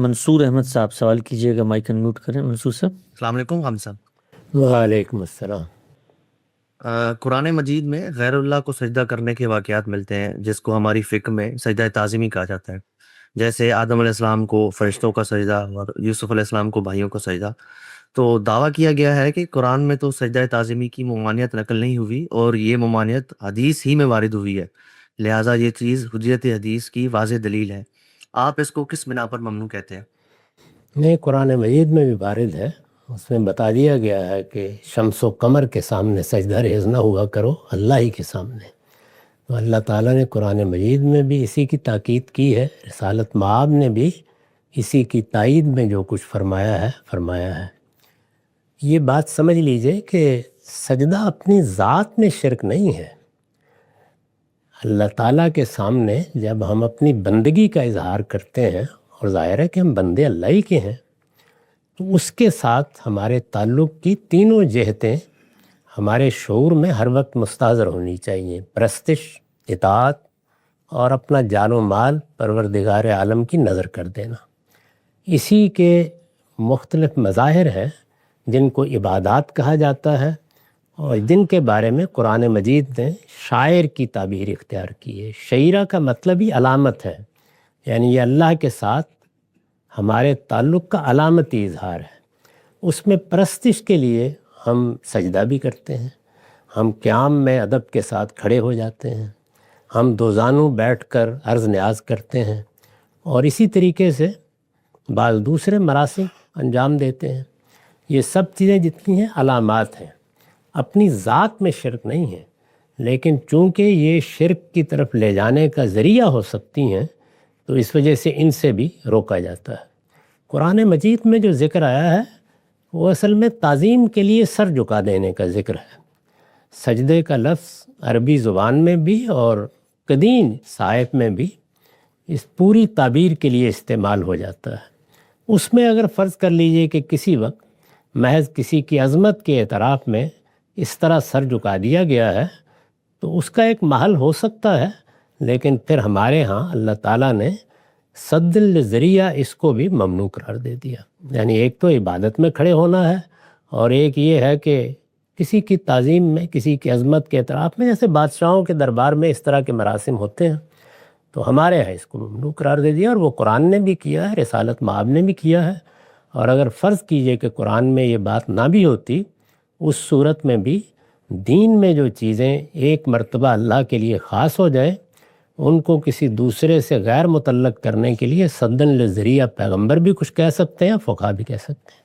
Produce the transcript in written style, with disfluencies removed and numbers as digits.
منصور احمد صاحب سوال کیجیے گا، مائک انمیوٹ کریں منصور صاحب۔ السلام علیکم حامد صاحب۔ وعلیکم السلام۔ قرآن مجید میں غیر اللہ کو سجدہ کرنے کے واقعات ملتے ہیں جس کو ہماری فقہ میں سجدہ تعظیمی کہا جاتا ہے، جیسے آدم علیہ السلام کو فرشتوں کا سجدہ اور یوسف علیہ السلام کو بھائیوں کا سجدہ۔ تو دعویٰ کیا گیا ہے کہ قرآن میں تو سجدہ تعظیمی کی ممانعت نقل نہیں ہوئی اور یہ ممانعت حدیث ہی میں وارد ہوئی ہے، لہٰذا یہ چیز حجت حدیث کی واضح دلیل ہے۔ آپ اس کو کس بنا پر ممنوع کہتے ہیں؟ نہیں، قرآن مجید میں بھی وارد ہے، اس میں بتا دیا گیا ہے کہ شمس و قمر کے سامنے سجدہ ریز نہ ہوا کرو، اللہ ہی کے سامنے۔ تو اللہ تعالیٰ نے قرآن مجید میں بھی اسی کی تاکید کی ہے، رسالت مآب نے بھی اسی کی تائید میں جو کچھ فرمایا ہے۔ یہ بات سمجھ لیجئے کہ سجدہ اپنی ذات میں شرک نہیں ہے۔ اللہ تعالیٰ کے سامنے جب ہم اپنی بندگی کا اظہار کرتے ہیں، اور ظاہر ہے کہ ہم بندے اللہ ہی کے ہیں، تو اس کے ساتھ ہمارے تعلق کی تینوں جہتیں ہمارے شعور میں ہر وقت مستحضر ہونی چاہیے: پرستش، اطاعت اور اپنا جان و مال پروردگار عالم کی نظر کر دینا۔ اسی کے مختلف مظاہر ہیں جن کو عبادات کہا جاتا ہے، اور جن کے بارے میں قرآن مجید نے شاعر کی تعبیر اختیار کی ہے۔ شعیرہ کا مطلب ہی علامت ہے، یعنی یہ اللہ کے ساتھ ہمارے تعلق کا علامتی اظہار ہے۔ اس میں پرستش کے لیے ہم سجدہ بھی کرتے ہیں، ہم قیام میں ادب کے ساتھ کھڑے ہو جاتے ہیں، ہم دو زانو بیٹھ کر عرض نیاز کرتے ہیں، اور اسی طریقے سے بعض دوسرے مراسم انجام دیتے ہیں۔ یہ سب چیزیں جتنی ہیں علامات ہیں، اپنی ذات میں شرک نہیں ہے، لیکن چونکہ یہ شرک کی طرف لے جانے کا ذریعہ ہو سکتی ہیں تو اس وجہ سے ان سے بھی روکا جاتا ہے۔ قرآن مجید میں جو ذکر آیا ہے وہ اصل میں تعظیم کے لیے سر جھکا دینے کا ذکر ہے۔ سجدے کا لفظ عربی زبان میں بھی اور قدیم صحائف میں بھی اس پوری تعبیر کے لیے استعمال ہو جاتا ہے۔ اس میں اگر فرض کر لیجئے کہ کسی وقت محض کسی کی عظمت کے اعتراف میں اس طرح سر جھکا دیا گیا ہے تو اس کا ایک محل ہو سکتا ہے، لیکن پھر ہمارے ہاں اللہ تعالیٰ نے صد الذریعہ اس کو بھی ممنوع قرار دے دیا۔ یعنی ایک تو عبادت میں کھڑے ہونا ہے، اور ایک یہ ہے کہ کسی کی تعظیم میں، کسی کی عظمت کے اعتراف میں، جیسے بادشاہوں کے دربار میں اس طرح کے مراسم ہوتے ہیں، تو ہمارے ہاں اس کو ممنوع قرار دے دیا، اور وہ قرآن نے بھی کیا ہے، رسالت مآب نے بھی کیا ہے۔ اور اگر فرض کیجئے کہ قرآن میں یہ بات نہ بھی ہوتی، اس صورت میں بھی دین میں جو چیزیں ایک مرتبہ اللہ کے لیے خاص ہو جائیں، ان کو کسی دوسرے سے غیر متعلق کرنے کے لیے صدًا للذریعہ پیغمبر بھی کچھ کہہ سکتے ہیں، فقہا بھی کہہ سکتے ہیں۔